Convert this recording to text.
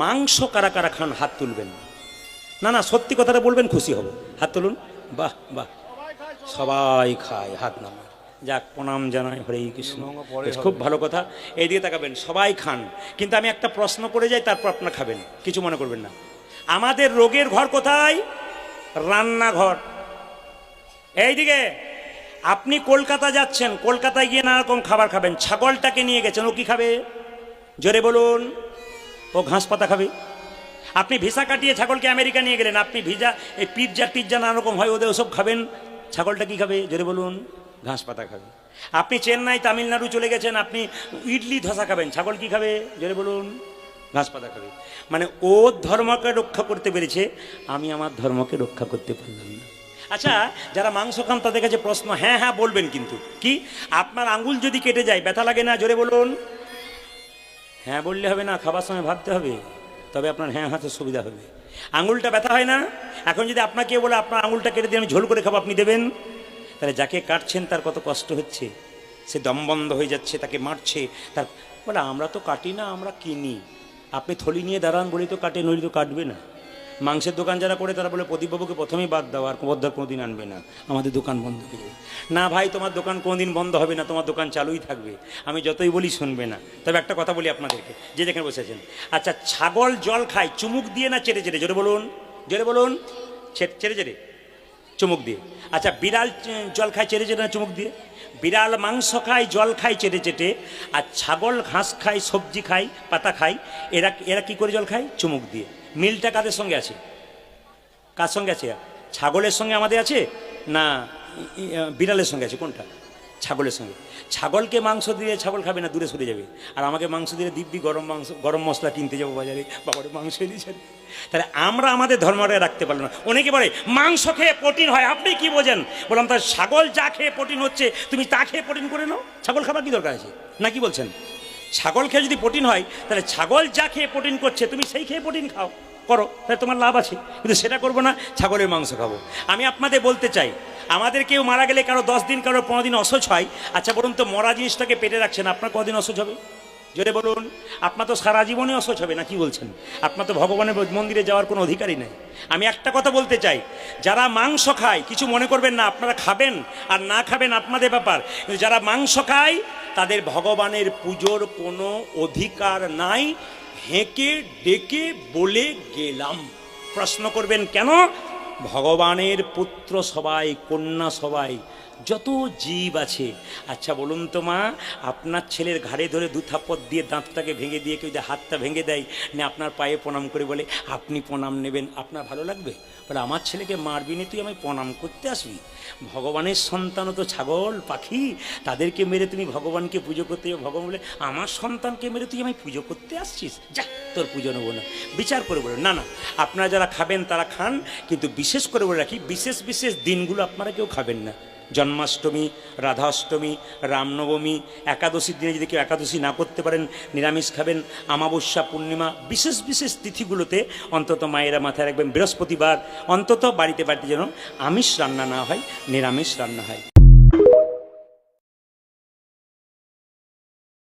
মাংস কারা কারা খান হাত তুলবেন। না না, সত্যি কথাটা বলবেন, খুশি হব। হাত তুলুন। বাহ বাহ, সবাই খায়, হাত নামা। যাক, প্রণাম জানাই, হরে কৃষ্ণ। বেশ, খুব ভালো কথা। এইদিকে তাকাবেন, সবাই খান। কিন্তু আমি একটা প্রশ্ন করে যাই, তারপর আপনারা খাবেন, কিছু মনে করবেন না। আমাদের রোগের ঘর কোথায়? রান্নাঘর। এইদিকে আপনি কলকাতা যাচ্ছেন, কলকাতায় গিয়ে নানা রকম খাবার খাবেন। ছাগলটাকে নিয়ে গেছেন, ও কি খাবে? জোরে বলুন। ও ঘাস পাতা খাবে। আপনি ভিসা কাটিয়ে ছাগলকে আমেরিকা নিয়ে গেলেন, আপনি ভিজা এই পিৎজা টিজ্জা নানা রকম হয়, ওদের ওসব খাবেন। ছাগলটা কি খাবে? জোরে বলুন। ঘাস পাতা খাবে। আপনি চেন্নাই তামিলনাড়ু চলে গেছেন, আপনি ইডলি ধোসা খাবেন। ছাগল কি খাবে? জোরে বলুন। ঘাস পাতা খাবে। মানে ও ধর্মকে রক্ষা করতে পেরেছে, আমি আমার ধর্মকে রক্ষা করতে পারলাম না। আচ্ছা, যারা মাংস খান তাদের কাছে প্রশ্ন, হ্যাঁ হ্যাঁ বলবেন, কিন্তু কি আপনার আঙ্গুল যদি কেটে যায় ব্যথা লাগে না? জোরে বলুন। হ্যাঁ বললে হবে না, খাবার সময় ভাবতে হবে, তবে আপনার হ্যাঁ হাতে সুবিধা হবে। আঙুলটা ব্যথা হয় না? এখন যদি আপনাকে বলে আপনার আঙুলটা কেটে দিয়ে আমি ঝোল করে খাবো, আপনি দেবেন? তাহলে যাকে কাটছেন তার কত কষ্ট হচ্ছে, সে দম বন্ধ হয়ে যাচ্ছে, তাকে মারছে। তার বলে আমরা তো কাটি না, আমরা কিনি। আপনি থলি নিয়ে দাঁড়ান বলেই তো কাটে, নইলে তো কাটবে না। মাংসের দোকান যারা করে তারা বলে প্রদীপবাবুকে প্রথমেই বাদ দাও, আর কবদ্দার কোনোদিন আনবে না, আমাদের দোকান বন্ধ করে দেবে। না ভাই, তোমার দোকান কোনোদিন বন্ধ হবে না, তোমার দোকান চালুই থাকবে, আমি যতই বলি শুনবে না। তবে একটা কথা বলি আপনাদেরকে, যে যেখানে বসেছেন, আচ্ছা ছাগল জল খায় চুমুক দিয়ে না চেটে চেটে? জোরে বলুন, জোরে বলুন। চেটে চেটে, চুমুক দিয়ে। আচ্ছা বিড়াল জল খায় চেটে চেটে না চুমুক দিয়ে? বিড়াল মাংস খায়, জল খায় চেটে চেটে, আর ছাগল ঘাস খায়, সবজি খায়, পাতা খায়, এরা এরা কি করে জল খায়? চুমুক দিয়ে। মিলটা কাদের সঙ্গে আছে? কার সঙ্গে আছে? ছাগলের সঙ্গে আমাদের আছে না বিড়ালের সঙ্গে আছে? কোনটা? ছাগলের সঙ্গে। ছাগলকে মাংস দিয়ে ছাগল খাবে না, দূরে সরে যাবে। আর আমাকে মাংস দিলে দিব্যি গরম মাংস, গরম মশলা কিনতে যাবো বাজারে, বাবারে মাংস এনেছেন। তাহলে আমরা আমাদের ধর্মটা রাখতে পারলাম না। অনেকে বলে মাংস খেয়ে প্রোটিন হয়, আপনি কি বোঝেন? বললাম তার ছাগল যা খেয়ে প্রোটিন হচ্ছে, তুমি তা খেয়ে প্রোটিন করে নাও। ছাগল খাবার কি দরকার আছে? না কি বলছেন? ছাগল খেয়ে যদি প্রোটিন হয়, তাহলে ছাগল যা খেয়ে প্রোটিন করছে, তুমি সেই খেয়ে প্রোটিন খাও, করো, তাহলে তোমার লাভ আছে। কিন্তু সেটা করবো না, ছাগলের মাংস খাবো। আমি আপনাদের বলতে চাই, আমাদের কেউ মারা গেলে কারো 10 দিন, কারো 15 দিন অসহ্য হয়। আচ্ছা বলুন তো, মরা জিনিসটাকে পেটে রাখছেন, আপনার কদিন অসহ্য হবে? জোরে বলুন। আপনার তো সারা জীবনে অসহ্য হবে, না কি বলছেন? আপনার তো ভগবানের মন্দিরে যাওয়ার কোনো অধিকারই নেই। আমি একটা কথা বলতে চাই, যারা মাংস খায় কিছু মনে করবেন না, আপনারা খাবেন আর না খাবেন আপনাদের ব্যাপার। কিন্তু যারা মাংস খায় তাদের ভগবানের পুজোর কোনো অধিকার নাই। হেঁকে ডেকে বলে গেলাম। প্রশ্ন করবেন কেন? ভগবানের পুত্র সবাই, কন্যা সবাই, যত জীব আছে। আচ্ছা বলুন তো মা, আপনার ছেলের ঘাড়ে ধরে 2 থাপ্পড় দিয়ে দাঁতটাকে ভেঙে দিয়ে কেউ যদি হাতটা ভেঙে দেয়, না আপনার পায়ে প্রণাম করে বলে আপনি প্রণাম নেবেন, আপনার ভালো লাগবে? বলে আমার ছেলেকে মারবি না তুই, আমি প্রণাম করতে আসবি? ভগবানের সন্তানও তো ছাগল পাখি, তাদেরকে মেরে তুমি ভগবানকে পুজো করতে যাবে। ভগবান বলে আমার সন্তানকে মেরে তুই আমায় পুজো করতে আসছিস, যা তোর পুজো নেবো না। বিচার করে বলে না না, আপনারা যারা খাবেন তারা খান, কিন্তু বিশেষ করে বলে রাখি, বিশেষ বিশেষ দিনগুলো আপনারা কেউ খাবেন না। জন্মাষ্টমী, রাধাষ্টমী, রামনবমী, একাদশীর দিনে যদি কেউ একাদশী না করতে পারেন নিরামিষ খাবেন। অমাবস্যা, পূর্ণিমা, বিশেষ বিশেষ তিথিগুলোতে অন্তত মায়েরা মাথায় রাখবেন, বৃহস্পতিবার অন্তত বাড়িতে বাড়িতে যেন আমিষ রান্না না হয়, নিরামিষ রান্না হয়।